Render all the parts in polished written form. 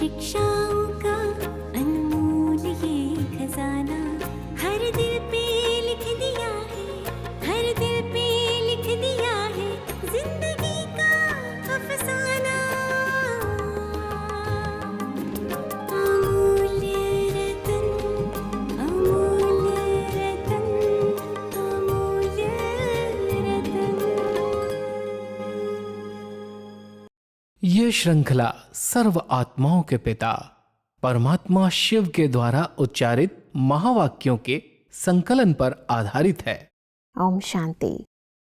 शिक्षाओं का अनमोल ये खजाना हर दिल पे लिख दिया है, हर दिल पे लिख दिया है जिंदगी का अफसाना। अमूल्य रतन, अमूल्य रतन, अमूल्य रतन। ये श्रृंखला सर्व आत्माओं के पिता परमात्मा शिव के द्वारा उच्चारित महावाक्यों के संकलन पर आधारित है। ओम शांति।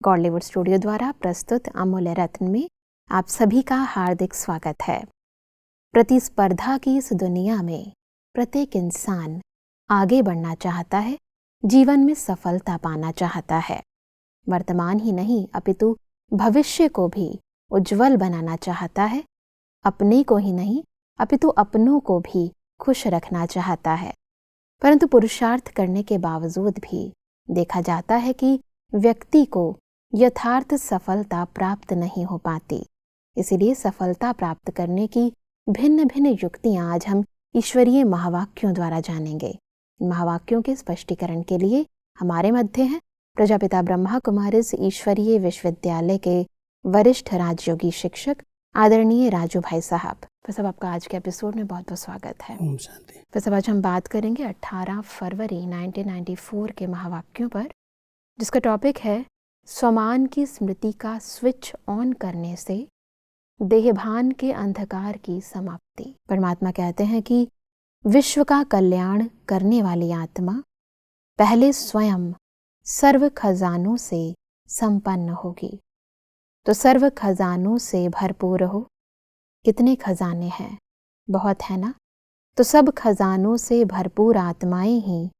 गॉडलीवुड स्टूडियो द्वारा प्रस्तुत अमूल्य रत्न में आप सभी का हार्दिक स्वागत है। प्रतिस्पर्धा की इस दुनिया में प्रत्येक इंसान आगे बढ़ना चाहता है, जीवन में सफलता पाना चाहता है। वर्तमान ही नहीं अपितु भविष्य को भी उज्जवल बनाना चाहता है। अपने को ही नहीं अपितु अपनों को भी खुश रखना चाहता है। परंतु पुरुषार्थ करने के बावजूद भी देखा जाता है कि व्यक्ति को यथार्थ सफलता प्राप्त नहीं हो पाती। इसीलिए सफलता प्राप्त करने की भिन्न भिन्न युक्तियां आज हम ईश्वरीय महावाक्यों द्वारा जानेंगे। इन महावाक्यों के स्पष्टीकरण के लिए हमारे मध्य हैं प्रजापिता ब्रह्मा कुमारीज ईश्वरीय विश्वविद्यालय के वरिष्ठ राजयोगी शिक्षक आदरणीय राजू भाई साहब। फिर सब आपका आज के एपिसोड में बहुत बहुत स्वागत है। ओम शांति। फिर सब आज हम बात करेंगे 18 फरवरी 1994 के महावाक्यों पर, जिसका टॉपिक है स्वमान की स्मृति का स्विच ऑन करने से देहभान के अंधकार की समाप्ति। परमात्मा कहते हैं कि विश्व का कल्याण करने वाली आत्मा पहले स्वयं सर्व खजानों से संपन्न होगी। तो सर्व खजानों से भरपूर हो। कितने खजाने हैं? बहुत है ना। तो सब खजानों से भरपूर आत्माएं ही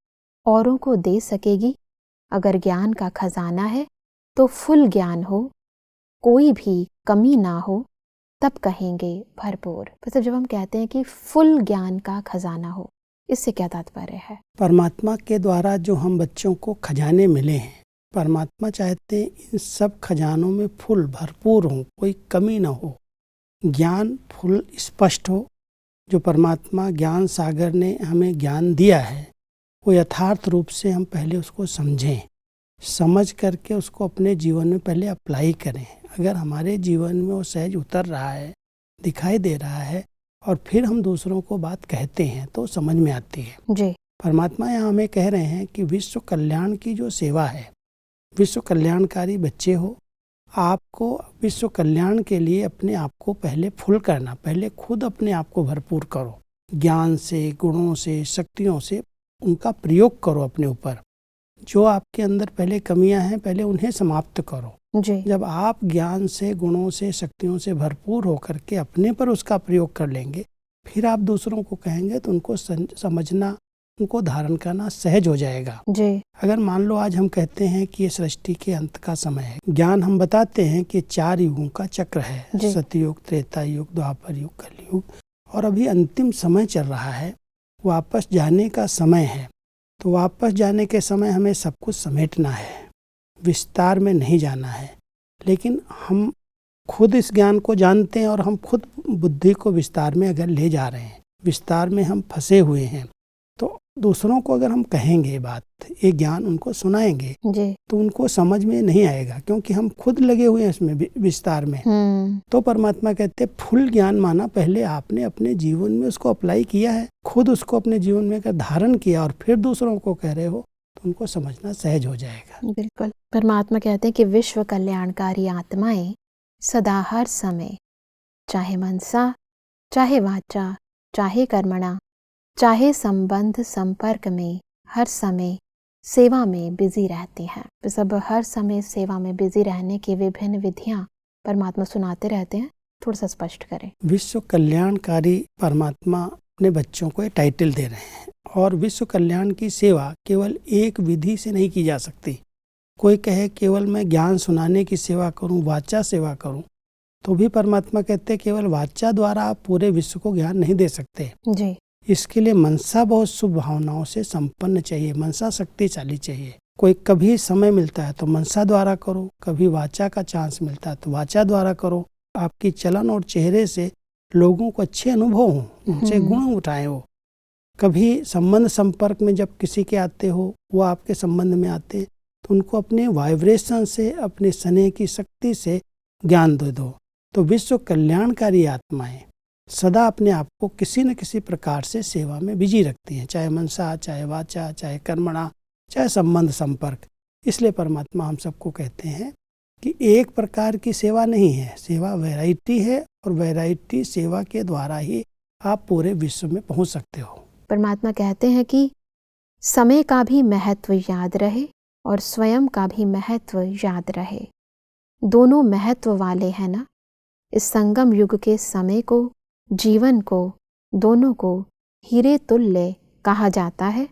औरों को दे सकेगी। अगर ज्ञान का खजाना है तो फुल ज्ञान हो, कोई भी कमी ना हो, तब कहेंगे भरपूर। मतलब जब हम कहते हैं कि फुल ज्ञान का खजाना हो, इससे क्या तात्पर्य है? परमात्मा के द्वारा जो हम बच्चों को खजाने मिले हैं, परमात्मा चाहते हैं इन सब खजानों में फुल भरपूर हो, कोई कमी ना हो, ज्ञान फुल स्पष्ट हो। जो परमात्मा ज्ञान सागर ने हमें ज्ञान दिया है वो यथार्थ रूप से हम पहले उसको समझें, समझ करके उसको अपने जीवन में पहले अप्लाई करें। अगर हमारे जीवन में वो सहज उतर रहा है, दिखाई दे रहा है और फिर हम दूसरों को बात कहते हैं तो समझ में आती है जी। परमात्मा यहाँ हमें कह रहे हैं कि विश्व कल्याण की जो सेवा है, विश्व कल्याणकारी बच्चे हो, आपको विश्व कल्याण के लिए अपने आप को पहले फुल करना, पहले खुद अपने आप को भरपूर करो। ज्ञान से, गुणों से, शक्तियों से उनका प्रयोग करो अपने ऊपर। जो आपके अंदर पहले कमियां हैं पहले उन्हें समाप्त करो जी। जब आप ज्ञान से, गुणों से, शक्तियों से भरपूर होकर के अपने पर उसका प्रयोग कर लेंगे, फिर आप दूसरों को कहेंगे तो उनको समझना, उनको धारण करना सहज हो जाएगा जी। अगर मान लो आज हम कहते हैं कि ये सृष्टि के अंत का समय है, ज्ञान हम बताते हैं कि 4 युगों का चक्र है, सतयुग, त्रेता युग, द्वापर युग, कलयुग, और अभी अंतिम समय चल रहा है, वापस जाने का समय है। तो वापस जाने के समय हमें सब कुछ समेटना है, विस्तार में नहीं जाना है। लेकिन हम खुद इस ज्ञान को जानते हैं और हम खुद बुद्धि को विस्तार में अगर ले जा रहे हैं, विस्तार में हम फंसे हुए हैं, तो दूसरों को अगर हम कहेंगे बात, ये ज्ञान उनको सुनाएंगे जी। तो उनको समझ में नहीं आएगा, क्योंकि हम खुद लगे हुए हैं इसमें विस्तार में। तो परमात्मा कहते हैं फुल ज्ञान माना पहले आपने अपने जीवन में उसको अप्लाई किया है, खुद उसको अपने जीवन में अगर धारण किया और फिर दूसरों को कह रहे हो तो उनको समझना सहज हो जाएगा। बिल्कुल। परमात्मा कहते हैं कि विश्व कल्याणकारी आत्माएं सदा हर समय, चाहे मनसा, चाहे वाचा, चाहे कर्मणा, चाहे संबंध संपर्क में, हर समय सेवा में बिजी रहती हैं। तो सब हर समय सेवा में बिजी रहने की विभिन्न विधियां परमात्मा सुनाते रहते हैं। थोड़ा सा स्पष्ट करें। विश्व कल्याणकारी परमात्मा अपने बच्चों को ये टाइटल दे रहे हैं, और विश्व कल्याण की सेवा केवल एक विधि से नहीं की जा सकती। कोई कहे केवल मैं ज्ञान सुनाने की सेवा करूं, वाचा सेवा करूं, तो भी परमात्मा कहते हैं केवल वाचा द्वारा आप पूरे विश्व को ज्ञान नहीं दे सकते जी। इसके लिए मनसा बहुत शुभ भावनाओं से संपन्न चाहिए, मनसा शक्तिशाली चाहिए। कोई कभी समय मिलता है तो मनसा द्वारा करो, कभी वाचा का चांस मिलता है तो वाचा द्वारा करो। आपकी चलन और चेहरे से लोगों को अच्छे अनुभव हों, उनसे गुण उठाएं। वो कभी संबंध संपर्क में जब किसी के आते हो, वो आपके संबंध में आते, तो उनको अपने वाइब्रेशन से, अपने स्नेह की शक्ति से ज्ञान दे दो। तो विश्व कल्याणकारी आत्माएं सदा अपने आप को किसी न किसी प्रकार से सेवा में बिजी रखती हैं, चाहे मनसा, चाहे वाचा, चाहे कर्मणा, चाहे संबंध संपर्क। इसलिए परमात्मा हम सबको कहते हैं कि एक प्रकार की सेवा नहीं है, सेवा वैरायटी है, और वैरायटी सेवा के द्वारा ही आप पूरे विश्व में पहुंच सकते हो। परमात्मा कहते हैं कि समय का भी महत्व याद रहे और स्वयं का भी महत्व याद रहे। दोनों महत्व वाले हैं ना। इस संगम युग के समय को, जीवन को, दोनों को हीरे तुल्य कहा जाता है।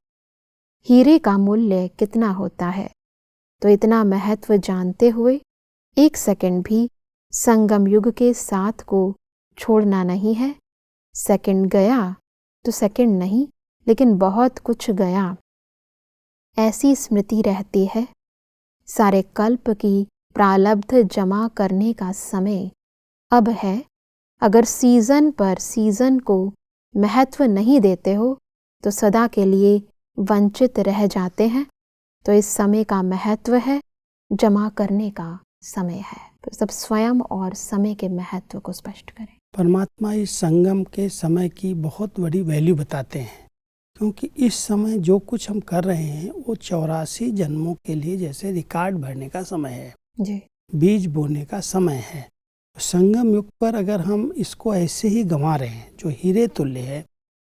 हीरे का मूल्य कितना होता है, तो इतना महत्व जानते हुए एक सेकंड भी संगम युग के साथ को छोड़ना नहीं है। सेकंड गया तो सेकंड नहीं, लेकिन बहुत कुछ गया, ऐसी स्मृति रहती है। सारे कल्प की प्रारब्ध जमा करने का समय अब है। अगर सीजन पर सीजन को महत्व नहीं देते हो तो सदा के लिए वंचित रह जाते हैं। तो इस समय का महत्व है, जमा करने का समय है। तो सब स्वयं और समय के महत्व को स्पष्ट करें। परमात्मा इस संगम के समय की बहुत बड़ी वैल्यू बताते हैं, क्योंकि इस समय जो कुछ हम कर रहे हैं वो 84 जन्मों के लिए जैसे रिकॉर्ड भरने का समय है जी। बीज बोने का समय है। संगम युग पर अगर हम इसको ऐसे ही गंवा रहे हैं, जो हीरे तुल्य है,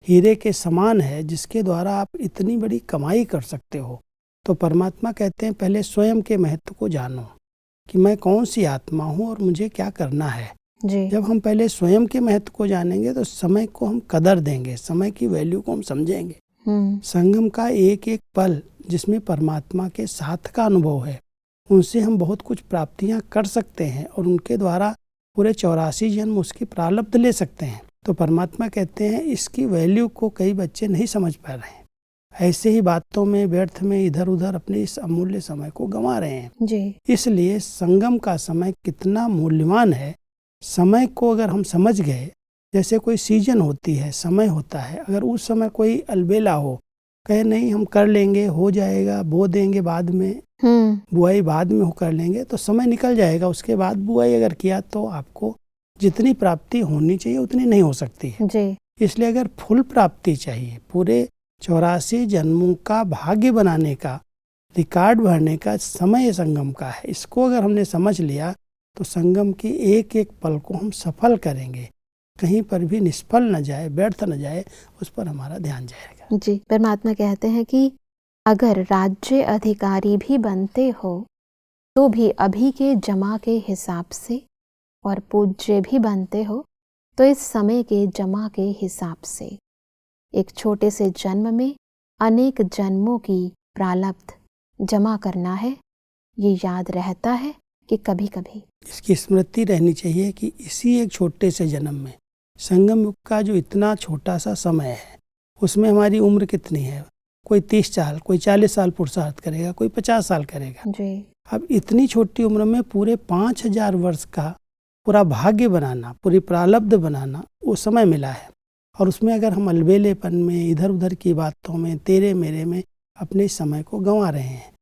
हीरे के समान है, जिसके द्वारा आप इतनी बड़ी कमाई कर सकते हो, तो परमात्मा कहते हैं पहले स्वयं के महत्व को जानो कि मैं कौन सी आत्मा हूँ और मुझे क्या करना है जी। जब हम पहले स्वयं के महत्व को जानेंगे तो समय को हम कदर देंगे, समय की वैल्यू को हम समझेंगे। संगम का एक एक पल जिसमें परमात्मा के साथ का अनुभव है, उनसे हम बहुत कुछ प्राप्तियां कर सकते हैं और उनके द्वारा पूरे 84 जन्म उसकी प्रारब्ध ले सकते हैं। तो परमात्मा कहते हैं इसकी वैल्यू को कई बच्चे नहीं समझ पा रहे हैं, ऐसे ही बातों में व्यर्थ में इधर उधर अपने इस अमूल्य समय को गंवा रहे हैं जी। इसलिए संगम का समय कितना मूल्यवान है, समय को अगर हम समझ गए, जैसे कोई सीजन होती है, समय होता है, अगर उस समय कोई अलबेला हो, कहे नहीं हम कर लेंगे, हो जाएगा, बो देंगे बाद में, बुआई बाद में हो कर लेंगे, तो समय निकल जाएगा। उसके बाद बुआई अगर किया तो आपको जितनी प्राप्ति होनी चाहिए उतनी नहीं हो सकती है जी। इसलिए अगर फुल प्राप्ति चाहिए, पूरे 84 जन्मों का भाग्य बनाने का, रिकॉर्ड भरने का समय संगम का है। इसको अगर हमने समझ लिया तो संगम की एक एक पल को हम सफल करेंगे, कहीं पर भी निष्फल न जाए, व्यर्थ न जाए, उस पर हमारा ध्यान जाएगा। जी। परमात्मा कहते हैं कि अगर राज्य अधिकारी भी बनते हो तो भी अभी के जमा के हिसाब से, और पूज्य भी बनते हो तो इस समय के जमा के हिसाब से। एक छोटे से जन्म में अनेक जन्मों की प्रारब्ध जमा करना है, ये याद रहता है कि कभी कभी इसकी स्मृति रहनी चाहिए कि इसी एक छोटे से जन्म में, संगम युग का जो इतना छोटा सा समय है, उसमें हमारी उम्र कितनी है, कोई 30 साल, कोई 40 साल पुरुषार्थ करेगा, कोई 50 साल करेगा जी। अब इतनी छोटी उम्र में पूरे 5000 वर्ष का पूरा भाग्य बनाना, पूरी प्रारब्ध बनाना, वो समय मिला है। और उसमें अगर हम अलबेलेपन में, इधर उधर की बातों में, तेरे मेरे में अपने समय को गंवा रहे हैं,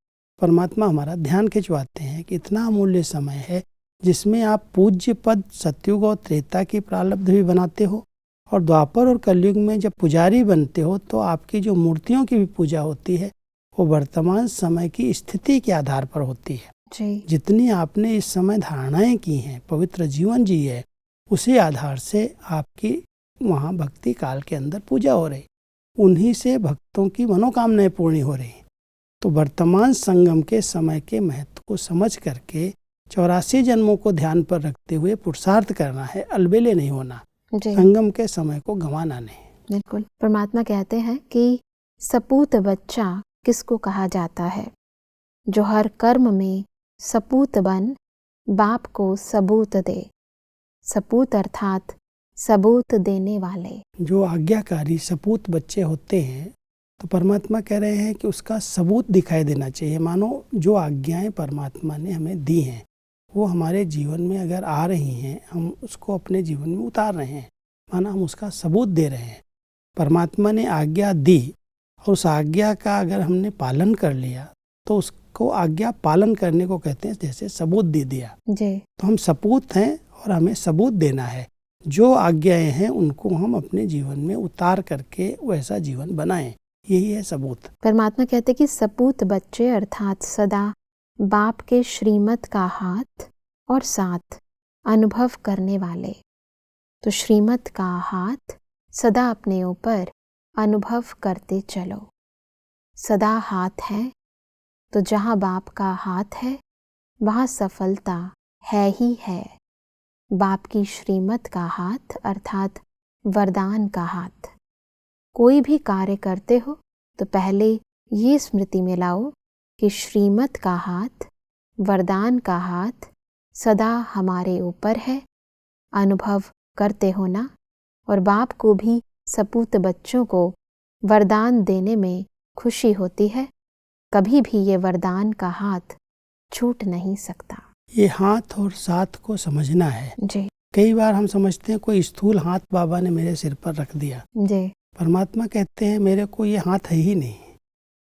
परमात्मा हमारा ध्यान खिंचवाते हैं कि इतना अमूल्य समय है जिसमें आप पूज्य पद सतयुग और त्रेता की प्रारब्ध भी बनाते हो, और द्वापर और कलयुग में जब पुजारी बनते हो तो आपकी जो मूर्तियों की भी पूजा होती है वो वर्तमान समय की स्थिति के आधार पर होती है जी। जितनी आपने इस समय धारणाएं की हैं, पवित्र जीवन जी है, उसी आधार से आपकी वहाँ भक्ति काल के अंदर पूजा हो रही, उन्हीं से भक्तों की मनोकामनाएं पूर्ण हो रही। तो वर्तमान संगम के समय के महत्व को समझ करके 84 जन्मों को ध्यान पर रखते हुए पुरुषार्थ करना है, अलबेले नहीं होना, संगम के समय को गंवाना नहीं। बिल्कुल। परमात्मा कहते हैं कि सपूत बच्चा किसको कहा जाता है, जो हर कर्म में सपूत बन बाप को सबूत दे। सपूत अर्थात सबूत देने वाले। जो आज्ञाकारी सपूत बच्चे होते हैं तो परमात्मा कह रहे हैं कि उसका सबूत दिखाई देना चाहिए। मानो जो आज्ञाएं परमात्मा ने हमें दी हैं वो हमारे जीवन में अगर आ रही हैं, हम उसको अपने जीवन में उतार रहे हैं, माना हम उसका सबूत दे रहे हैं। परमात्मा ने आज्ञा दी और उस आज्ञा का अगर हमने पालन कर लिया तो उसको आज्ञा पालन करने को कहते हैं, जैसे सबूत दे दिया जी। तो हम सपूत हैं और हमें सबूत देना है। जो आज्ञाएं हैं उनको हम अपने जीवन में उतार करके वैसा जीवन बनाएं, यही है सबूत। परमात्मा कहते कि सपूत बच्चे अर्थात सदा बाप के श्रीमत का हाथ और साथ अनुभव करने वाले। तो श्रीमत का हाथ सदा अपने ऊपर अनुभव करते चलो। सदा हाथ है तो जहाँ बाप का हाथ है वहाँ सफलता है ही है। बाप की श्रीमत का हाथ अर्थात वरदान का हाथ। कोई भी कार्य करते हो तो पहले ये स्मृति में लाओ कि श्रीमत का हाथ, वरदान का हाथ सदा हमारे ऊपर है, अनुभव करते हो ना। और बाप को भी सपूत बच्चों को वरदान देने में खुशी होती है। कभी भी ये वरदान का हाथ छूट नहीं सकता। ये हाथ और साथ को समझना है जी कई बार हम समझते हैं कोई स्थूल हाथ बाबा ने मेरे सिर पर रख दिया। जी परमात्मा कहते हैं मेरे को ये हाथ है ही नहीं,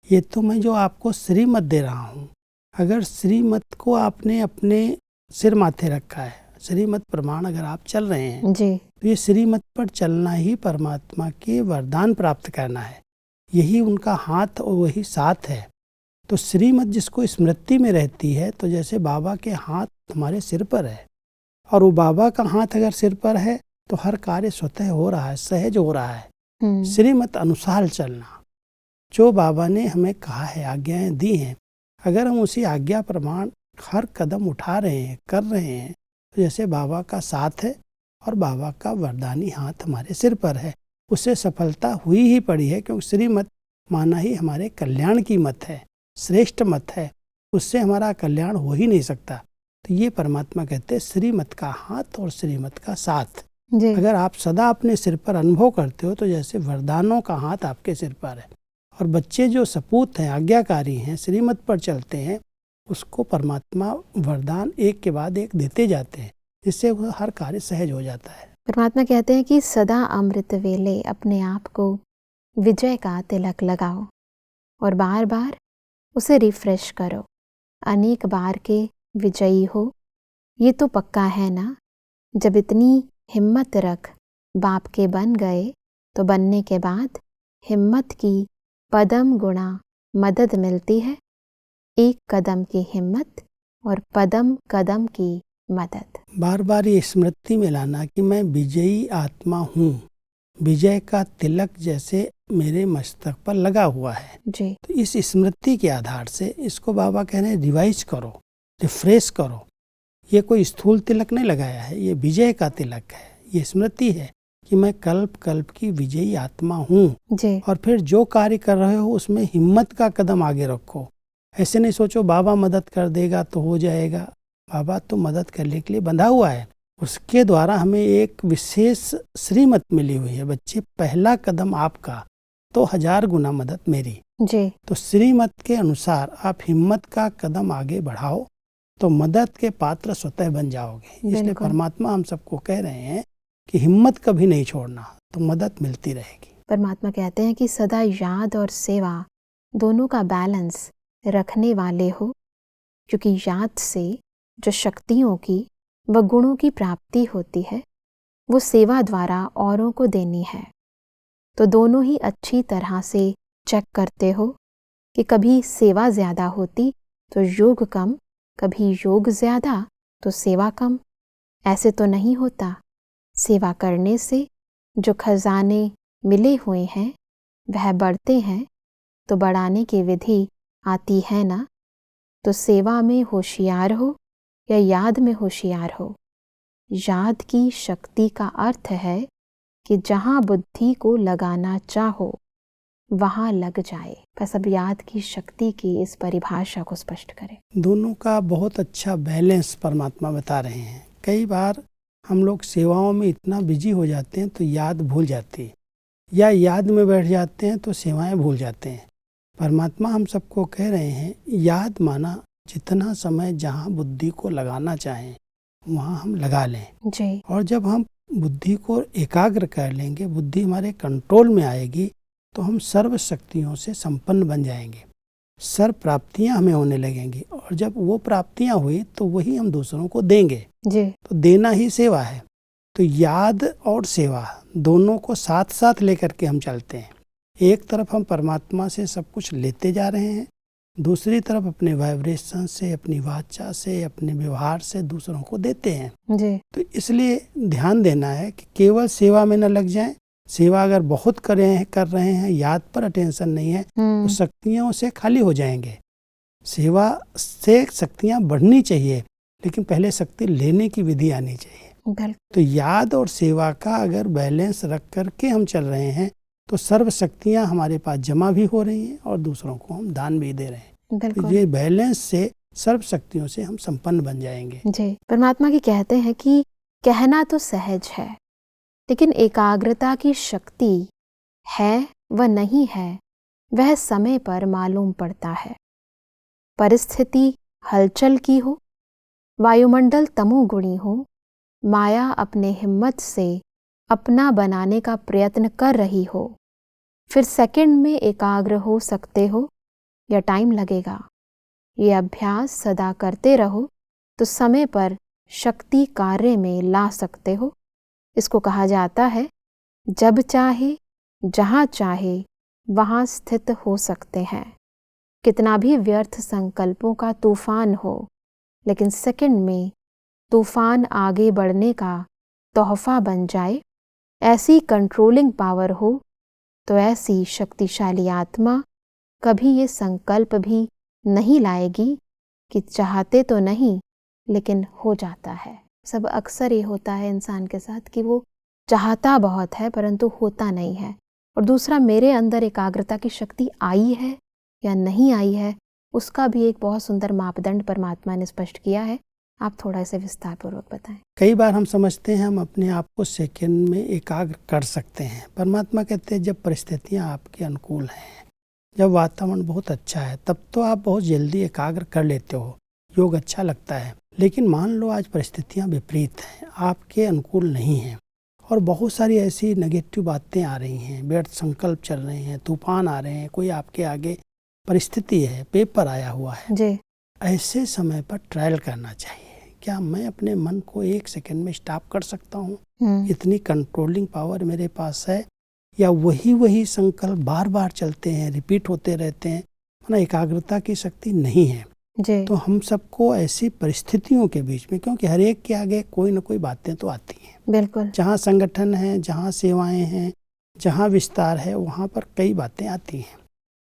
ये तो मैं जो आपको श्रीमत दे रहा हूँ। अगर श्रीमत को आपने अपने सिर माथे रखा है, श्रीमत प्रमाण अगर आप चल रहे हैं जी तो ये श्रीमत पर चलना ही परमात्मा के वरदान प्राप्त करना है। यही उनका हाथ और वही साथ है। तो श्रीमत जिसको स्मृति में रहती है, तो जैसे बाबा के हाथ हमारे सिर पर है और वो बाबा का हाथ अगर सिर पर है तो हर कार्य स्वतः हो रहा है, सहज हो रहा है। श्रीमत अनुसार चलना, जो बाबा ने हमें कहा है, आज्ञाएं दी हैं, अगर हम उसी आज्ञा प्रमाण हर कदम उठा रहे हैं, कर रहे हैं, तो जैसे बाबा का साथ है और बाबा का वरदानी हाथ हमारे सिर पर है, उससे सफलता हुई ही पड़ी है। क्योंकि श्रीमत माना ही हमारे कल्याण की मत है, श्रेष्ठ मत है, उससे हमारा कल्याण हो ही नहीं सकता। तो ये परमात्मा कहते हैं श्रीमत का हाथ और श्रीमत का साथ। अगर आप सदा अपने सिर पर अनुभव करते हो तो जैसे वरदानों का हाथ आपके सिर पर है। और बच्चे जो सपूत हैं, आज्ञाकारी हैं, श्रीमत पर चलते हैं, उसको परमात्मा वरदान एक के बाद एक देते जाते हैं, जिससे वह हर कार्य सहज हो जाता है। परमात्मा कहते हैं कि सदा अमृत वेले अपने आप को विजय का तिलक लगाओ और बार बार उसे रिफ्रेश करो। अनेक बार के विजयी हो, ये तो पक्का है ना। जब इतनी हिम्मत रख बाप के बन गए तो बनने के बाद हिम्मत की पदम गुणा मदद मिलती है। एक कदम की हिम्मत और पदम कदम की मदद। बार बार ये स्मृति में लाना कि मैं विजयी आत्मा हूँ, विजय का तिलक जैसे मेरे मस्तक पर लगा हुआ है जी। तो इस स्मृति के आधार से इसको बाबा कह रहे हैं रिवाइज करो, रिफ्रेश करो। ये कोई स्थूल तिलक नहीं लगाया है, ये विजय का तिलक है। ये स्मृति है कि मैं कल्प कल्प की विजयी आत्मा हूँ। और फिर जो कार्य कर रहे हो उसमें हिम्मत का कदम आगे रखो। ऐसे नहीं सोचो बाबा मदद कर देगा तो हो जाएगा। बाबा तो मदद करने के लिए बंधा हुआ है, उसके द्वारा हमें एक विशेष श्रीमत मिली हुई है। बच्चे पहला कदम आपका तो 1000 गुना मदद मेरी जी। तो श्रीमत के अनुसार आप हिम्मत का कदम आगे बढ़ाओ तो मदद के पात्र स्वतः बन जाओगे। इसलिए परमात्मा हम सबको कह रहे हैं कि हिम्मत कभी नहीं छोड़ना, तो मदद मिलती रहेगी। परमात्मा कहते हैं कि सदा याद और सेवा दोनों का बैलेंस रखने वाले हो, क्योंकि याद से जो शक्तियों की व गुणों की प्राप्ति होती है वो सेवा द्वारा औरों को देनी है। तो दोनों ही अच्छी तरह से चेक करते हो कि कभी सेवा ज़्यादा होती तो योग कम, कभी योग ज़्यादा तो सेवा कम। ऐसे तो नहीं होता। सेवा करने से जो खजाने मिले हुए हैं वह बढ़ते हैं, तो बढ़ाने की विधि आती है ना। तो सेवा में होशियार हो या याद में होशियार हो। याद की शक्ति का अर्थ है कि जहाँ बुद्धि को लगाना चाहो वहाँ लग जाए। बस अब याद की शक्ति की इस परिभाषा को स्पष्ट करें। दोनों का बहुत अच्छा बैलेंस परमात्मा बता रहे हैं। कई बार हम लोग सेवाओं में इतना बिजी हो जाते हैं तो याद भूल जाती है, या याद में बैठ जाते हैं तो सेवाएं भूल जाते हैं। परमात्मा हम सबको कह रहे हैं याद माना जितना समय जहाँ बुद्धि को लगाना चाहें वहाँ हम लगा लें। जी। और जब हम बुद्धि को एकाग्र कर लेंगे, बुद्धि हमारे कंट्रोल में आएगी, तो हम सर्व शक्तियों से संपन्न बन जाएंगे, सर्व प्राप्तियां हमें होने लगेंगी। और जब वो प्राप्तियां हुई तो वही हम दूसरों को देंगे जी। तो देना ही सेवा है। तो याद और सेवा दोनों को साथ साथ लेकर के हम चलते हैं। एक तरफ हम परमात्मा से सब कुछ लेते जा रहे हैं, दूसरी तरफ अपने वाइब्रेशन से, अपनी वाचा से, अपने व्यवहार से दूसरों को देते हैं जी। तो इसलिए ध्यान देना है कि केवल सेवा में न लग जाएं। सेवा अगर बहुत कर रहे हैं, याद पर अटेंशन नहीं है, तो शक्तियों से खाली हो जाएंगे। सेवा से शक्तियां बढ़नी चाहिए, लेकिन पहले शक्ति लेने की विधि आनी चाहिए। तो याद और सेवा का अगर बैलेंस रख करके हम चल रहे हैं तो सर्व शक्तियां हमारे पास जमा भी हो रही हैं और दूसरों को हम दान भी दे रहे हैं। तो ये बैलेंस से सर्व शक्तियों से हम संपन्न बन जाएंगे। जी। परमात्मा की कहते हैं कि कहना तो सहज है, लेकिन एकाग्रता की शक्ति है व नहीं है वह समय पर मालूम पड़ता है। परिस्थिति हलचल की हो, वायुमंडल तमोगुणी हो, माया अपने हिम्मत से अपना बनाने का प्रयत्न कर रही हो, फिर सेकंड में एकाग्र हो सकते हो या टाइम लगेगा। ये अभ्यास सदा करते रहो तो समय पर शक्ति कार्य में ला सकते हो। इसको कहा जाता है जब चाहे जहाँ चाहे वहाँ स्थित हो सकते हैं। कितना भी व्यर्थ संकल्पों का तूफान हो, लेकिन सेकंड में तूफान आगे बढ़ने का तोहफा बन जाए, ऐसी कंट्रोलिंग पावर हो, तो ऐसी शक्तिशाली आत्मा कभी ये संकल्प भी नहीं लाएगी कि चाहते तो नहीं लेकिन हो जाता है। सब अक्सर ये होता है इंसान के साथ कि वो चाहता बहुत है परंतु होता नहीं है। और दूसरा, मेरे अंदर एकाग्रता की शक्ति आई है या नहीं आई है, उसका भी एक बहुत सुंदर मापदंड परमात्मा ने स्पष्ट किया है। आप थोड़ा इसे विस्तार पूर्वक बताएं। कई बार हम समझते हैं हम अपने आप को सेकंड में एकाग्र कर सकते हैं। परमात्मा कहते हैं जब परिस्थितियां आपके अनुकूल हैं, जब वातावरण बहुत अच्छा है, तब तो आप बहुत जल्दी एकाग्र कर लेते हो, योग अच्छा लगता है। लेकिन मान लो आज परिस्थितियां विपरीत हैं, आपके अनुकूल नहीं हैं और बहुत सारी ऐसी नेगेटिव बातें आ रही हैं, व्यर्थ संकल्प चल रहे हैं, तूफान आ रहे हैं, कोई आपके आगे परिस्थिति है, पेपर आया हुआ है जी। ऐसे समय पर ट्रायल करना चाहिए। क्या मैं अपने मन को एक सेकंड में स्टॉप कर सकता हूँ? इतनी कंट्रोलिंग पावर मेरे पास है? या वही संकल्प बार बार चलते हैं, रिपीट होते रहते हैं, ना एकाग्रता की शक्ति नहीं है जी। तो हम सबको ऐसी परिस्थितियों के बीच में, क्योंकि हर एक के आगे कोई ना कोई बातें तो आती हैं, बिल्कुल, जहाँ संगठन है, जहाँ सेवाएं हैं, जहाँ विस्तार है, वहाँ पर कई बातें आती हैं।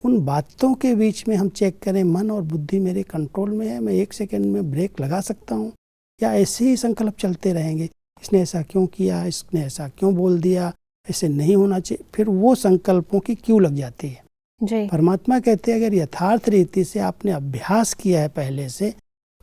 उन बातों के बीच में हम चेक करें मन और बुद्धि मेरे कंट्रोल में है, मैं एक सेकंड में ब्रेक लगा सकता हूँ, या ऐसे ही संकल्प चलते रहेंगे, इसने ऐसा क्यों किया, इसने ऐसा क्यों बोल दिया, ऐसे नहीं होना चाहिए, फिर वो संकल्पों की क्यों लग जाती है। जी। परमात्मा कहते हैं अगर यथार्थ रीति से आपने अभ्यास किया है पहले से,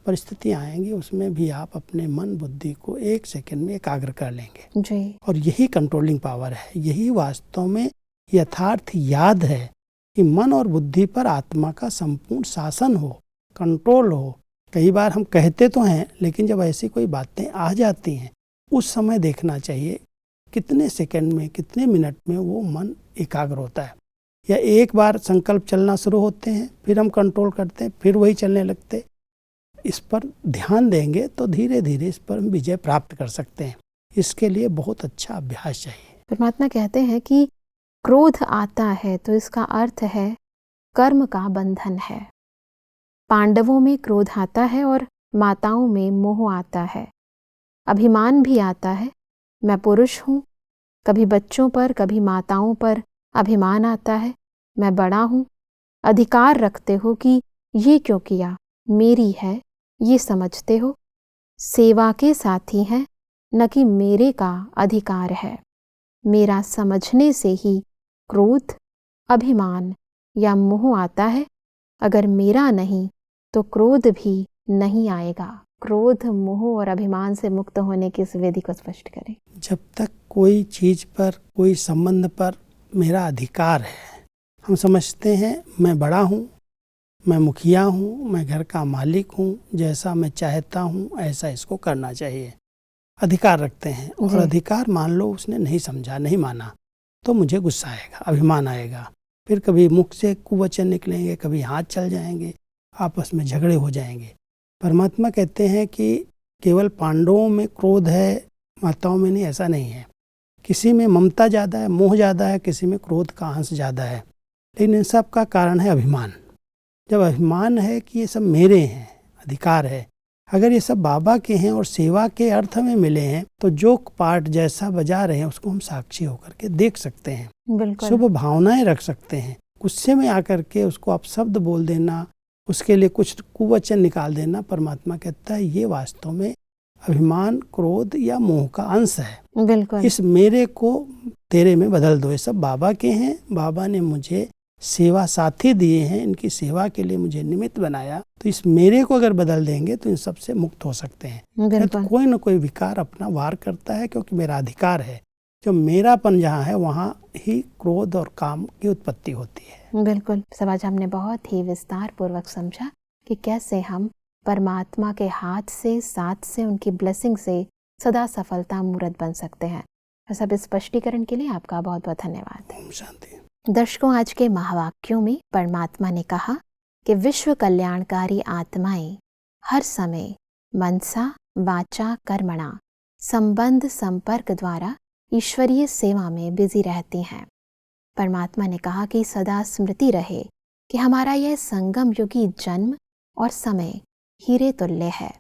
परिस्थितियां आएंगी, उसमें भी आप अपने मन बुद्धि को एक सेकंड में एकाग्र कर लेंगे जी। और यही कंट्रोलिंग पावर है, यही वास्तव में यथार्थ याद है कि मन और बुद्धि पर आत्मा का संपूर्ण शासन हो, कंट्रोल हो। कई बार हम कहते तो हैं, लेकिन जब ऐसी कोई बातें आ जाती हैं उस समय देखना चाहिए कितने सेकंड में, कितने मिनट में वो मन एकाग्र होता है। या एक बार संकल्प चलना शुरू होते हैं, फिर हम कंट्रोल करते हैं, फिर वही चलने लगते। इस पर ध्यान देंगे तो धीरे धीरे इस पर हम विजय प्राप्त कर सकते हैं। इसके लिए बहुत अच्छा अभ्यास चाहिए। परमात्मा कहते हैं कि क्रोध आता है तो इसका अर्थ है कर्म का बंधन है। पांडवों में क्रोध आता है और माताओं में मोह आता है। अभिमान भी आता है, मैं पुरुष हूँ। कभी बच्चों पर, कभी माताओं पर अभिमान आता है, मैं बड़ा हूँ। अधिकार रखते हो कि ये क्यों किया, मेरी है, ये समझते हो। सेवा के साथी हैं, न कि मेरे का अधिकार है। मेरा समझने से ही क्रोध, अभिमान या मोह आता है। अगर मेरा नहीं तो क्रोध भी नहीं आएगा। क्रोध, मोह और अभिमान से मुक्त होने की इस विधि को स्पष्ट करें। जब तक कोई चीज पर, कोई संबंध पर मेरा अधिकार है, हम समझते हैं मैं बड़ा हूँ, मैं मुखिया हूँ, मैं घर का मालिक हूँ, जैसा मैं चाहता हूँ ऐसा इसको करना चाहिए। अधिकार रखते हैं और जी। अधिकार मान लो उसने नहीं समझा, नहीं माना, तो मुझे गुस्सा आएगा, अभिमान आएगा, फिर कभी मुख से कुवचन निकलेंगे, कभी हाथ चल जाएंगे, आपस में झगड़े हो जाएंगे। परमात्मा कहते हैं कि केवल पांडवों में क्रोध है, माताओं में नहीं, ऐसा नहीं है। किसी में ममता ज़्यादा है, मोह ज़्यादा है, किसी में क्रोध का अंश ज़्यादा है, लेकिन इन सब का कारण है अभिमान। जब अभिमान है कि ये सब मेरे हैं, अधिकार है, अगर ये सब बाबा के हैं और सेवा के अर्थ में मिले हैं, तो जो पार्ट जैसा बजा रहे हैं उसको हम साक्षी होकर के देख सकते हैं, बिल्कुल। शुभ भावनाएं रख सकते हैं। गुस्से में आकर के उसको अपशब्द बोल देना, उसके लिए कुछ कुवचन निकाल देना, परमात्मा कहता है ये वास्तव में अभिमान, क्रोध या मोह का अंश है। बिल्कुल। इस मेरे को तेरे में बदल दो, ये सब बाबा के हैं, बाबा ने मुझे सेवा साथी दिए हैं, इनकी सेवा के लिए मुझे निमित्त बनाया, तो इस मेरे को अगर बदल देंगे तो इन सब से मुक्त हो सकते हैं। बिल्कुल। तो कोई ना कोई विकार अपना वार करता है, क्योंकि मेरा अधिकार है। जो मेरापन जहाँ है वहाँ ही क्रोध और काम की उत्पत्ति होती है। बिल्कुल। सब आज हमने बहुत ही विस्तार पूर्वक समझा कि कैसे हम परमात्मा के हाथ से, साथ से, उनकी ब्लेसिंग से सदा सफलता मूर्त बन सकते हैं। सब स्पष्टीकरण के लिए आपका बहुत बहुत धन्यवाद। ओम शांति। दर्शकों, आज के महावाक्यों में परमात्मा ने कहा कि विश्व कल्याणकारी आत्माएं हर समय मनसा वाचा कर्मणा संबंध संपर्क द्वारा ईश्वरीय सेवा में बिजी रहती हैं। परमात्मा ने कहा कि सदा स्मृति रहे कि हमारा यह संगम युगी जन्म और समय हीरे तुल्य है।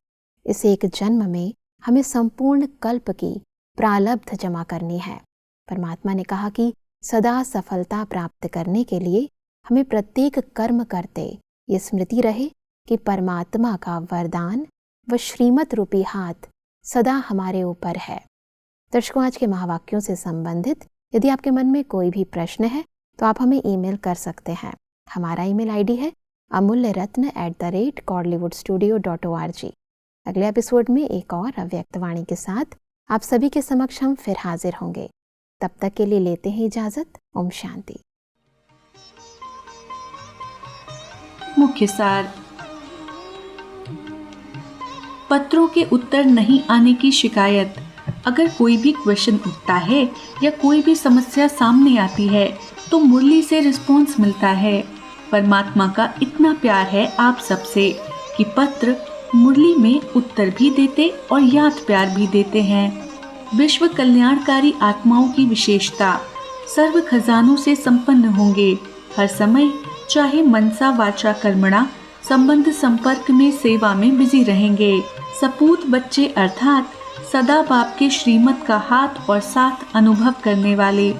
इस एक जन्म में हमें संपूर्ण कल्प की प्रारब्ध जमा करनी है। परमात्मा ने कहा कि सदा सफलता प्राप्त करने के लिए हमें प्रत्येक कर्म करते ये स्मृति रहे कि परमात्मा का वरदान व श्रीमत रूपी हाथ सदा हमारे ऊपर है। दर्शकों, आज के महावाक्यों से संबंधित यदि आपके मन में कोई भी प्रश्न है तो आप हमें ईमेल कर सकते हैं। हमारा ईमेल आईडी है amulyaratna@godlywoodstudio.org। अगले एपिसोड में एक और अव्यक्त वाणी के साथ आप सभी के समक्ष हम फिर हाजिर होंगे। तब तक के लिए लेते हैं इजाजत। ओम शांति। मुख्य सार। पत्रों के उत्तर नहीं आने की शिकायत। अगर कोई भी क्वेश्चन उठता है या कोई भी समस्या सामने आती है तो मुरली से रिस्पॉन्स मिलता है। परमात्मा का इतना प्यार है आप सबसे कि पत्र मुरली में उत्तर भी देते और याद प्यार भी देते हैं। विश्व कल्याणकारी आत्माओं की विशेषता, सर्व खजानों से संपन्न होंगे, हर समय चाहे मनसा वाचा कर्मणा संबंध संपर्क में सेवा में बिजी रहेंगे। सपूत बच्चे अर्थात सदा बाप के श्रीमत का हाथ और साथ अनुभव करने वाले,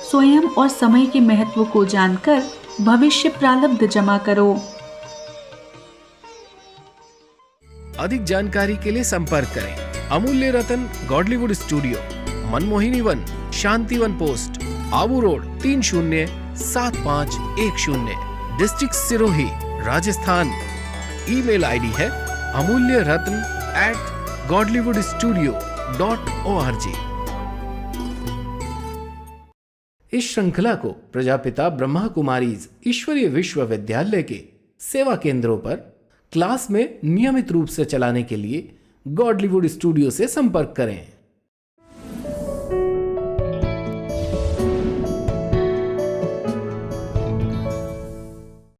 स्वयं और समय के महत्व को जानकर भविष्य प्रारब्ध जमा करो। अधिक जानकारी के लिए संपर्क करें Amulya Ratan Godlywood studio, Manmohini Van, Shantivan post, Abu road 307510, district Sirohi, Rajasthan. Email ID है amulyaratn@godlywoodstudio.org। इस श्रृंखला को प्रजापिता ब्रह्मा कुमारीज ईश्वरीय विश्वविद्यालय के सेवा केंद्रों पर क्लास में नियमित रूप से चलाने के लिए गॉडलीवुड स्टूडियो से संपर्क करें।